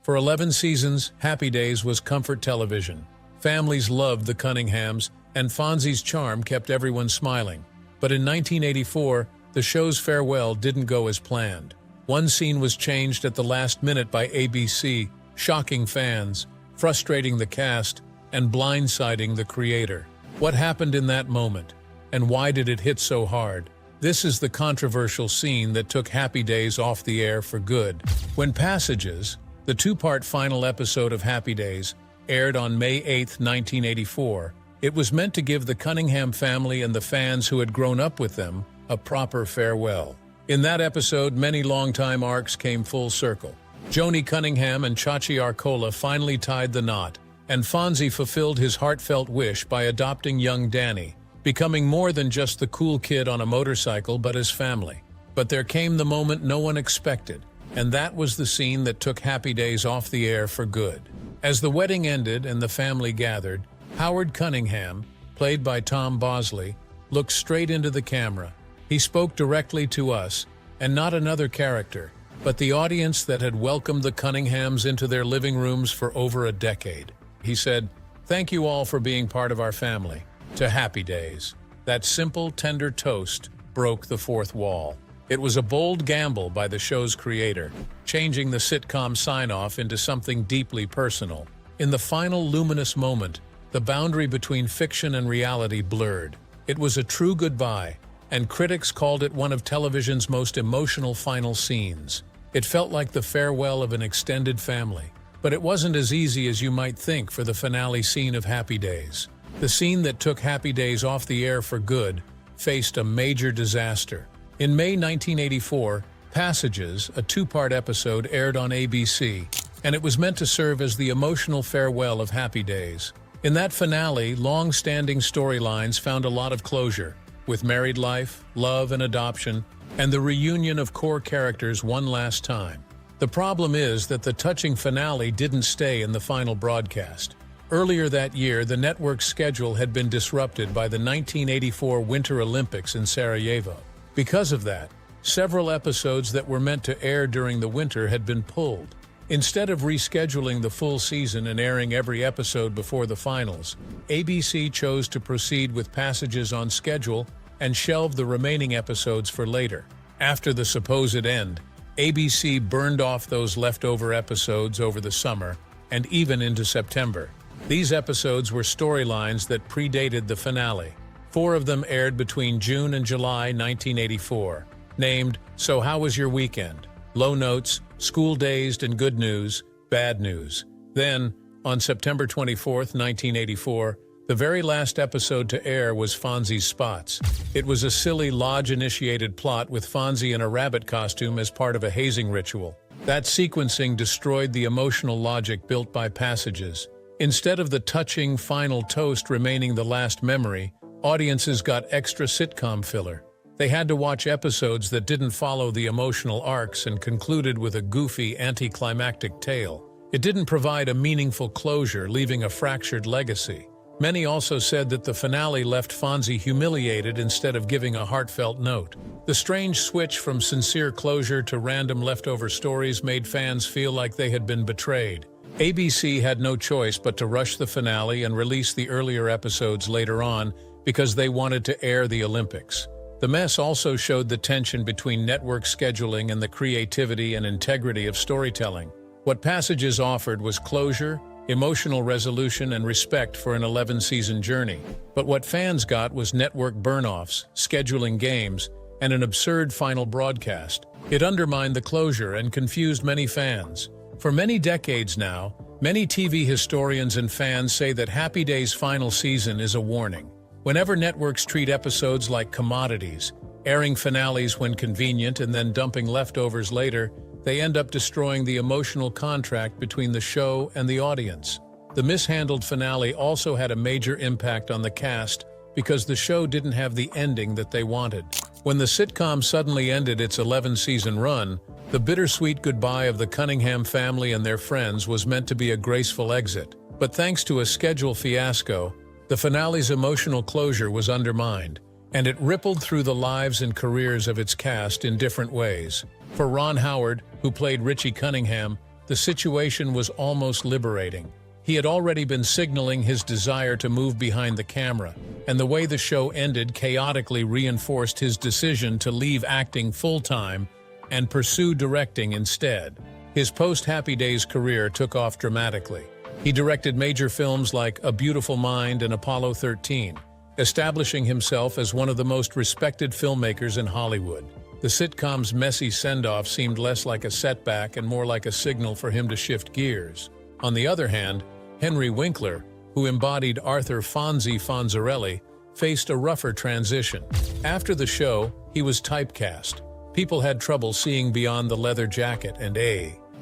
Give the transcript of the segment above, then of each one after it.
For 11 seasons, Happy Days was comfort television. Families loved the Cunninghams, and Fonzie's charm kept everyone smiling. But in 1984, the show's farewell didn't go as planned. One scene was changed at the last minute by ABC, shocking fans, frustrating the cast, and blindsiding the creator. What happened in that moment, and why did it hit so hard? This is the controversial scene that took Happy Days off the air for good. When Passages, the two-part final episode of Happy Days, aired on May 8, 1984, it was meant to give the Cunningham family and the fans who had grown up with them a proper farewell. In that episode, many longtime arcs came full circle. Joni Cunningham and Chachi Arcola finally tied the knot, and Fonzie fulfilled his heartfelt wish by adopting young Danny, becoming more than just the cool kid on a motorcycle but his family. But there came the moment no one expected, and that was the scene that took Happy Days off the air for good. As the wedding ended and the family gathered, Howard Cunningham, played by Tom Bosley, looked straight into the camera. He spoke directly to us, and not another character, but the audience that had welcomed the Cunninghams into their living rooms for over a decade. He said, "Thank you all for being part of our family. To Happy Days." That simple, tender toast broke the fourth wall. It was a bold gamble by the show's creator, changing the sitcom sign-off into something deeply personal. In the final luminous moment, the boundary between fiction and reality blurred. It was a true goodbye, and critics called it one of television's most emotional final scenes. It felt like the farewell of an extended family. But it wasn't as easy as you might think for the finale scene of Happy Days. The scene that took Happy Days off the air for good faced a major disaster. In May 1984, Passages, a two-part episode, aired on ABC, and it was meant to serve as the emotional farewell of Happy Days. In that finale, long-standing storylines found a lot of closure, with married life, love and adoption, and the reunion of core characters one last time. The problem is that the touching finale didn't stay in the final broadcast. Earlier that year, the network's schedule had been disrupted by the 1984 Winter Olympics in Sarajevo. Because of that, several episodes that were meant to air during the winter had been pulled. Instead of rescheduling the full season and airing every episode before the finals, ABC chose to proceed with Passages on schedule and shelved the remaining episodes for later. After the supposed end, ABC burned off those leftover episodes over the summer and even into September. These episodes were storylines that predated the finale. 4 of them aired between June and July 1984, named So How Was Your Weekend?, Low Notes, School Dazed and Good News, Bad News. Then, on September 24, 1984, the very last episode to air was Fonzie's Spots. It was a silly lodge-initiated plot with Fonzie in a rabbit costume as part of a hazing ritual. That sequencing destroyed the emotional logic built by Passages. Instead of the touching final toast remaining the last memory, audiences got extra sitcom filler. They had to watch episodes that didn't follow the emotional arcs and concluded with a goofy, anticlimactic tale. It didn't provide a meaningful closure, leaving a fractured legacy. Many also said that the finale left Fonzie humiliated instead of giving a heartfelt note. The strange switch from sincere closure to random leftover stories made fans feel like they had been betrayed. ABC had no choice but to rush the finale and release the earlier episodes later on because they wanted to air the Olympics. The mess also showed the tension between network scheduling and the creativity and integrity of storytelling. What Passages offered was closure, emotional resolution, and respect for an 11-season journey. But what fans got was network burn-offs, scheduling games, and an absurd final broadcast. It undermined the closure and confused many fans. For many decades now, many TV historians and fans say that Happy Days' final season is a warning. Whenever networks treat episodes like commodities, airing finales when convenient and then dumping leftovers later, they end up destroying the emotional contract between the show and the audience. The mishandled finale also had a major impact on the cast because the show didn't have the ending that they wanted. When the sitcom suddenly ended its 11-season run, the bittersweet goodbye of the Cunningham family and their friends was meant to be a graceful exit. But thanks to a schedule fiasco, the finale's emotional closure was undermined, and it rippled through the lives and careers of its cast in different ways. For Ron Howard, who played Richie Cunningham, The situation was almost liberating. He had already been signaling his desire to move behind the camera, and the way the show ended chaotically reinforced his decision to leave acting full-time and pursue directing instead. His post-Happy Days career took off dramatically. He directed major films like A Beautiful Mind and Apollo 13, establishing himself as one of the most respected filmmakers in Hollywood. The sitcom's messy send-off seemed less like a setback and more like a signal for him to shift gears. On the other hand, Henry Winkler, who embodied Arthur Fonzie Fonzarelli, faced a rougher transition. After the show, he was typecast. People had trouble seeing beyond the leather jacket and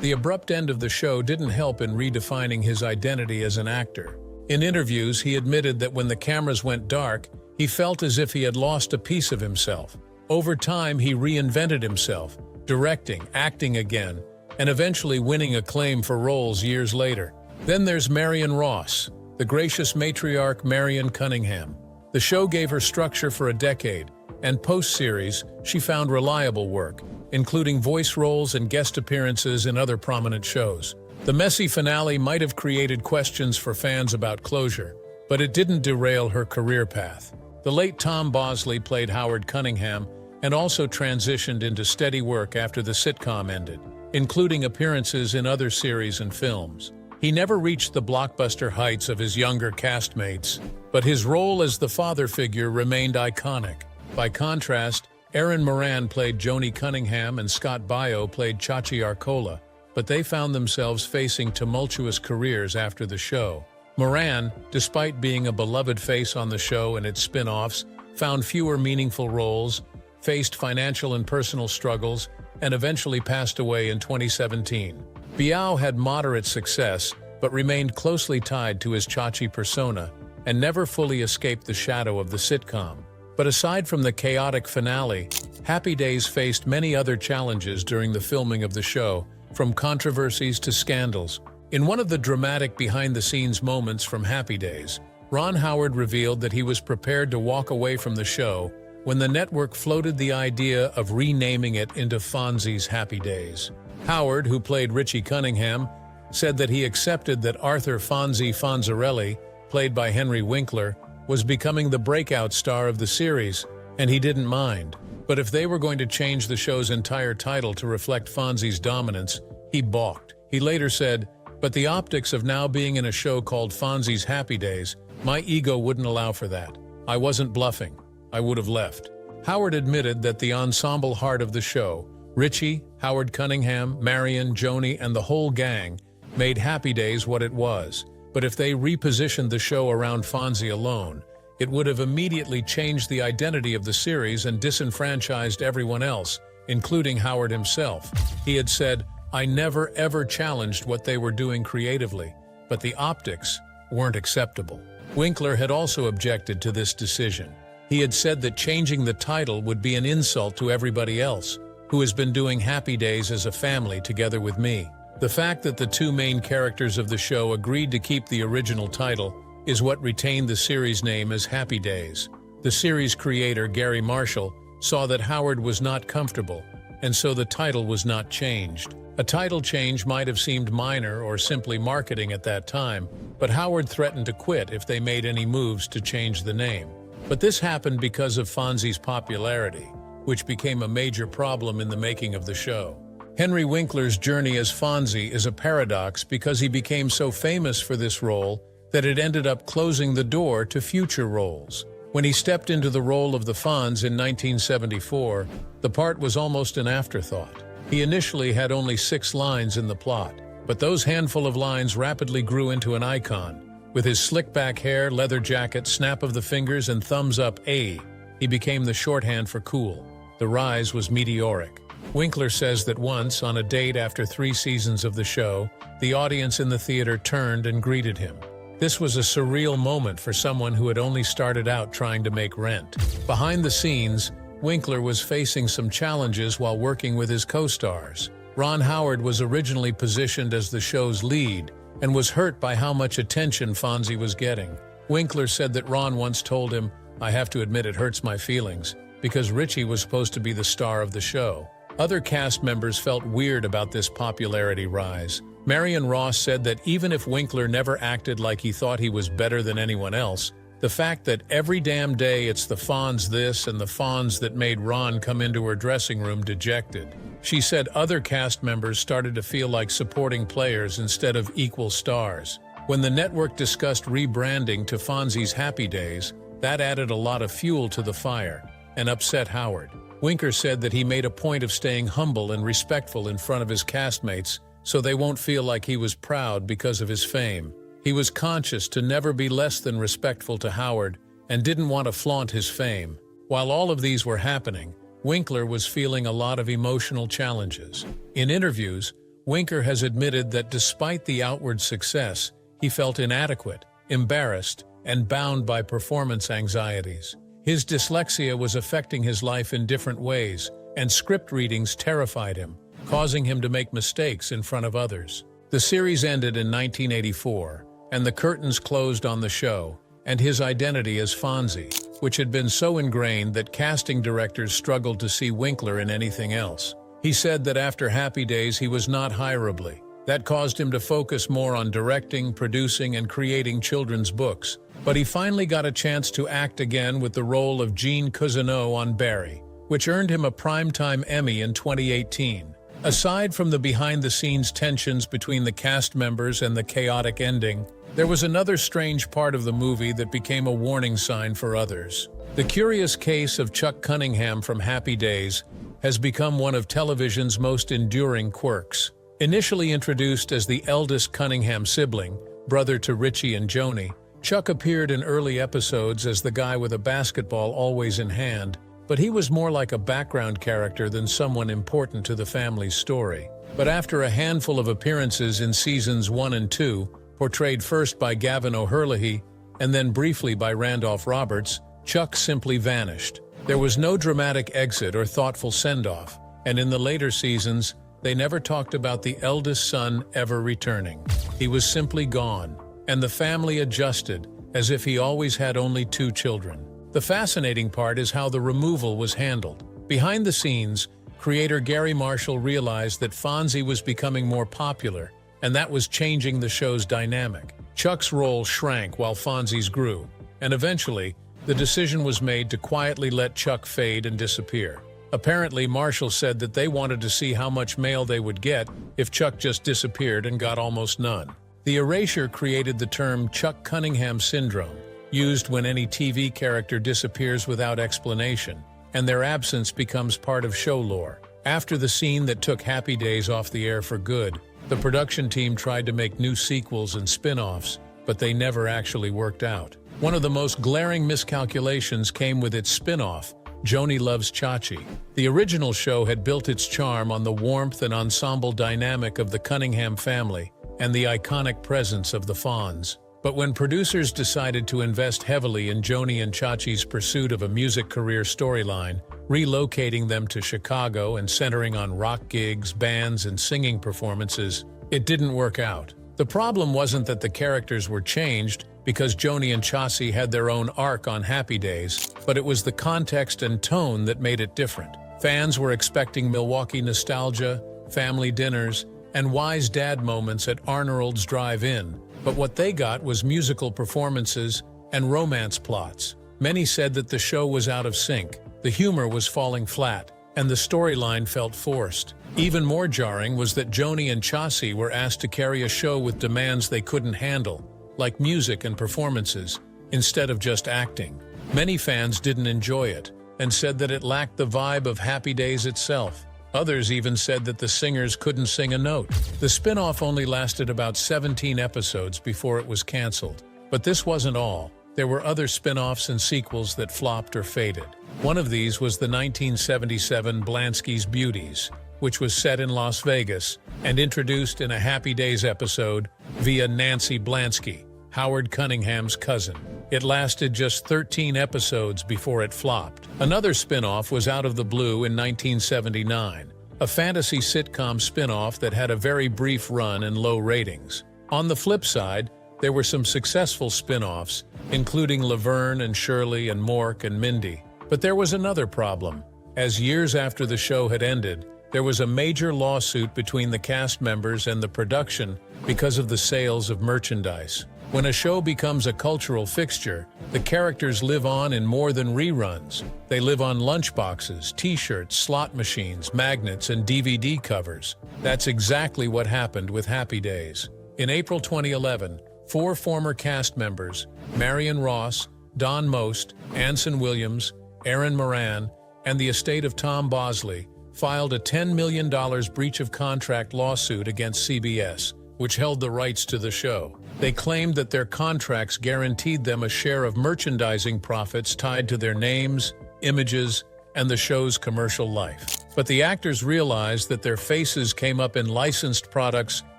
the abrupt end of the show didn't help in redefining his identity as an actor. In interviews, he admitted that when the cameras went dark, he felt as if he had lost a piece of himself. Over time, he reinvented himself, directing, acting again, and eventually winning acclaim for roles years later. Then there's Marion Ross, the gracious matriarch Marion Cunningham. The show gave her structure for a decade, and post-series, she found reliable work, including voice roles and guest appearances in other prominent shows. The messy finale might have created questions for fans about closure, but it didn't derail her career path. The late Tom Bosley played Howard Cunningham and also transitioned into steady work after the sitcom ended, including appearances in other series and films. He never reached the blockbuster heights of his younger castmates, but his role as the father figure remained iconic. By contrast, Erin Moran played Joni Cunningham and Scott Baio played Chachi Arcola, but they found themselves facing tumultuous careers after the show. Moran, despite being a beloved face on the show and its spin-offs, found fewer meaningful roles, faced financial and personal struggles, and eventually passed away in 2017. Baio had moderate success, but remained closely tied to his Chachi persona and never fully escaped the shadow of the sitcom. But aside from the chaotic finale, Happy Days faced many other challenges during the filming of the show, from controversies to scandals. In one of the dramatic behind-the-scenes moments from Happy Days, Ron Howard revealed that he was prepared to walk away from the show when the network floated the idea of renaming it into Fonzie's Happy Days. Howard, who played Richie Cunningham, said that he accepted that Arthur Fonzie Fonzarelli, played by Henry Winkler, was becoming the breakout star of the series, and he didn't mind. But if they were going to change the show's entire title to reflect Fonzie's dominance, he balked. He later said, "But the optics of now being in a show called Fonzie's Happy Days, my ego wouldn't allow for that. I wasn't bluffing. I would have left." Howard admitted that the ensemble heart of the show, Richie, Howard Cunningham, Marion, Joni, and the whole gang, made Happy Days what it was. But if they repositioned the show around Fonzie alone, it would have immediately changed the identity of the series and disenfranchised everyone else, including Howard himself. He had said, "I never ever challenged what they were doing creatively, but the optics weren't acceptable." Winkler had also objected to this decision. He had said that changing the title would be an insult to everybody else, who has been doing Happy Days as a family together with me. The fact that the two main characters of the show agreed to keep the original title is what retained the series name as Happy Days. The series creator, Gary Marshall, saw that Howard was not comfortable, and so the title was not changed. A title change might have seemed minor or simply marketing at that time, but Howard threatened to quit if they made any moves to change the name. But this happened because of Fonzie's popularity, which became a major problem in the making of the show. Henry Winkler's journey as Fonzie is a paradox because he became so famous for this role that it ended up closing the door to future roles. When he stepped into the role of the Fonz in 1974, the part was almost an afterthought. He initially had only 6 lines in the plot, but those handful of lines rapidly grew into an icon. With his slick-back hair, leather jacket, snap of the fingers, and thumbs-up he became the shorthand for cool. The rise was meteoric. Winkler says that once, on a date after 3 seasons of the show, the audience in the theater turned and greeted him. This was a surreal moment for someone who had only started out trying to make rent. Behind the scenes, Winkler was facing some challenges while working with his co-stars. Ron Howard was originally positioned as the show's lead and was hurt by how much attention Fonzie was getting. Winkler said that Ron once told him, "I have to admit it hurts my feelings," because Richie was supposed to be the star of the show. Other cast members felt weird about this popularity rise, Marion Ross said that even if Winkler never acted like he thought he was better than anyone else, the fact that every damn day it's the Fonz this and the Fonz that made Ron come into her dressing room dejected. She said other cast members started to feel like supporting players instead of equal stars. When the network discussed rebranding to Fonzie's Happy Days, that added a lot of fuel to the fire and upset Howard. Winkler said that he made a point of staying humble and respectful in front of his castmates so they won't feel like he was proud because of his fame. He was conscious to never be less than respectful to Howard and didn't want to flaunt his fame. While all of these were happening, Winkler was feeling a lot of emotional challenges. In interviews, Winkler has admitted that despite the outward success, he felt inadequate, embarrassed, and bound by performance anxieties. His dyslexia was affecting his life in different ways, and script readings terrified him, causing him to make mistakes in front of others. The series ended in 1984, and the curtains closed on the show and his identity as Fonzie, which had been so ingrained that casting directors struggled to see Winkler in anything else. He said that after Happy Days he was not hireable. That caused him to focus more on directing, producing, and creating children's books. But he finally got a chance to act again with the role of Gene Cousineau on Barry, which earned him a Primetime Emmy in 2018. Aside from the behind-the-scenes tensions between the cast members and the chaotic ending, there was another strange part of the movie that became a warning sign for others. The curious case of Chuck Cunningham from Happy Days has become one of television's most enduring quirks. Initially introduced as the eldest Cunningham sibling, brother to Richie and Joni, Chuck appeared in early episodes as the guy with a basketball always in hand, but he was more like a background character than someone important to the family's story. But after a handful of appearances in seasons 1 and 2, portrayed first by Gavin O'Herlihy and then briefly by Randolph Roberts, Chuck simply vanished. There was no dramatic exit or thoughtful send-off, and in the later seasons, they never talked about the eldest son ever returning. He was simply gone, and the family adjusted, as if he always had only 2 children. The fascinating part is how the removal was handled. Behind the scenes, creator Gary Marshall realized that Fonzie was becoming more popular, and that was changing the show's dynamic. Chuck's role shrank while Fonzie's grew, and eventually, the decision was made to quietly let Chuck fade and disappear. Apparently, Marshall said that they wanted to see how much mail they would get if Chuck just disappeared and got almost none. The erasure created the term Chuck Cunningham syndrome, used when any TV character disappears without explanation, and their absence becomes part of show lore. After the scene that took Happy Days off the air for good, the production team tried to make new sequels and spin-offs, but they never actually worked out. One of the most glaring miscalculations came with its spin-off, Joni Loves Chachi. The original show had built its charm on the warmth and ensemble dynamic of the Cunningham family and the iconic presence of the Fonz. But when producers decided to invest heavily in Joni and Chachi's pursuit of a music career storyline, relocating them to Chicago and centering on rock gigs, bands, and singing performances, it didn't work out. The problem wasn't that the characters were changed, because Joni and Chachi had their own arc on Happy Days, but it was the context and tone that made it different. Fans were expecting Milwaukee nostalgia, family dinners, and wise dad moments at Arnold's Drive-In, but what they got was musical performances and romance plots. Many said that the show was out of sync, the humor was falling flat, and the storyline felt forced. Even more jarring was that Joni and Chachi were asked to carry a show with demands they couldn't handle, like music and performances, instead of just acting. Many fans didn't enjoy it, and said that it lacked the vibe of Happy Days itself. Others even said that the singers couldn't sing a note. The spin-off only lasted about 17 episodes before it was canceled. But this wasn't all. There were other spin-offs and sequels that flopped or faded. One of these was the 1977 Blansky's Beauties, which was set in Las Vegas and introduced in a Happy Days episode via Nancy Blansky, Howard Cunningham's cousin. It lasted just 13 episodes before it flopped. Another spin-off was Out of the Blue in 1979, a fantasy sitcom spin-off that had a very brief run and low ratings. On the flip side, there were some successful spin-offs, including Laverne and Shirley and Mork and Mindy. But there was another problem. As years after the show had ended, there was a major lawsuit between the cast members and the production because of the sales of merchandise. When a show becomes a cultural fixture, the characters live on in more than reruns. They live on lunchboxes, t-shirts, slot machines, magnets, and DVD covers. That's exactly what happened with Happy Days. In April 2011, 4 former cast members, Marion Ross, Don Most, Anson Williams, Aaron Moran, and the estate of Tom Bosley, filed a $10 million breach of contract lawsuit against CBS, which held the rights to the show. They claimed that their contracts guaranteed them a share of merchandising profits tied to their names, images, and the show's commercial life. But the actors realized that their faces came up in licensed products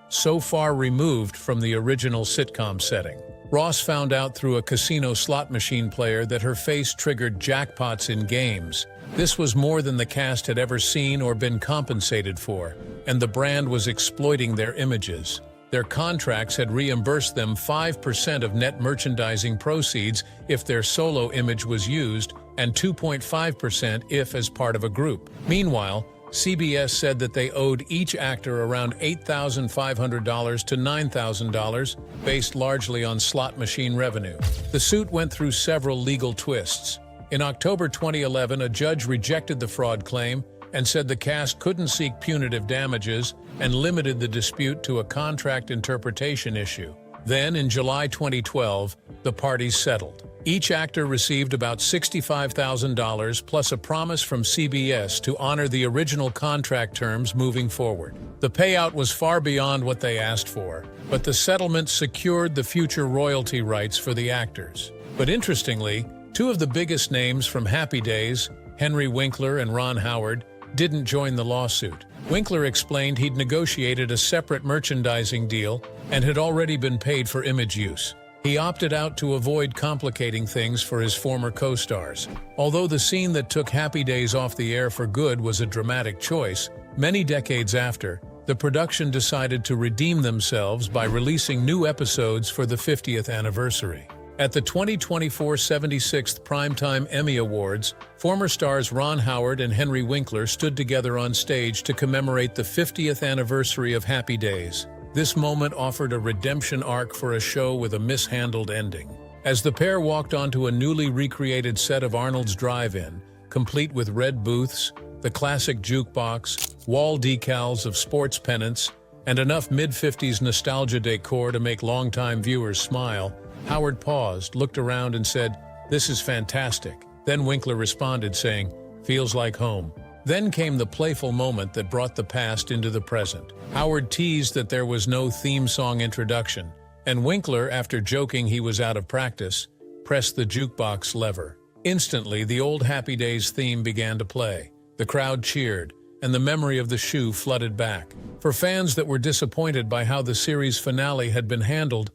so far removed from the original sitcom setting. Ross found out through a casino slot machine player that her face triggered jackpots in games. This was more than the cast had ever seen or been compensated for, and the brand was exploiting their images. Their contracts had reimbursed them 5% of net merchandising proceeds if their solo image was used, and 2.5% if as part of a group. Meanwhile, CBS said that they owed each actor around $8,500 to $9,000, based largely on slot machine revenue. The suit went through several legal twists. In October 2011, a judge rejected the fraud claim and said the cast couldn't seek punitive damages and limited the dispute to a contract interpretation issue. Then, in July 2012, the parties settled. Each actor received about $65,000 plus a promise from CBS to honor the original contract terms moving forward. The payout was far beyond what they asked for, but the settlement secured the future royalty rights for the actors. But interestingly, 2 of the biggest names from Happy Days, Henry Winkler and Ron Howard, didn't join the lawsuit. Winkler explained he'd negotiated a separate merchandising deal and had already been paid for image use. He opted out to avoid complicating things for his former co-stars. Although the scene that took Happy Days off the air for good was a dramatic choice, many decades after, the production decided to redeem themselves by releasing new episodes for the 50th anniversary. At the 2024 76th Primetime Emmy Awards, former stars Ron Howard and Henry Winkler stood together on stage to commemorate the 50th anniversary of Happy Days. This moment offered a redemption arc for a show with a mishandled ending. As the pair walked onto a newly recreated set of Arnold's Drive-In, complete with red booths, the classic jukebox, wall decals of sports pennants, and enough mid-50s nostalgia decor to make longtime viewers smile, Howard paused, looked around and said, "This is fantastic." Then Winkler responded saying, "Feels like home." Then came the playful moment that brought the past into the present. Howard teased that there was no theme song introduction, and Winkler, after joking he was out of practice, pressed the jukebox lever. Instantly, the old Happy Days theme began to play. The crowd cheered, and the memory of the shoe flooded back. For fans that were disappointed by how the series finale had been handled,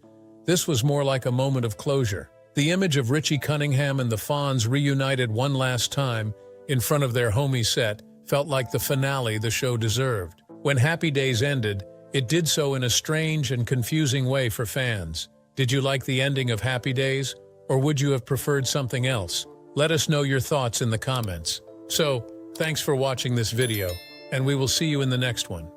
this was more like a moment of closure. The image of Richie Cunningham and the Fonz reunited one last time in front of their homie set felt like the finale the show deserved. When Happy Days ended, it did so in a strange and confusing way for fans. Did you like the ending of Happy Days, or would you have preferred something else? Let us know your thoughts in the comments. So, thanks for watching this video, and we will see you in the next one.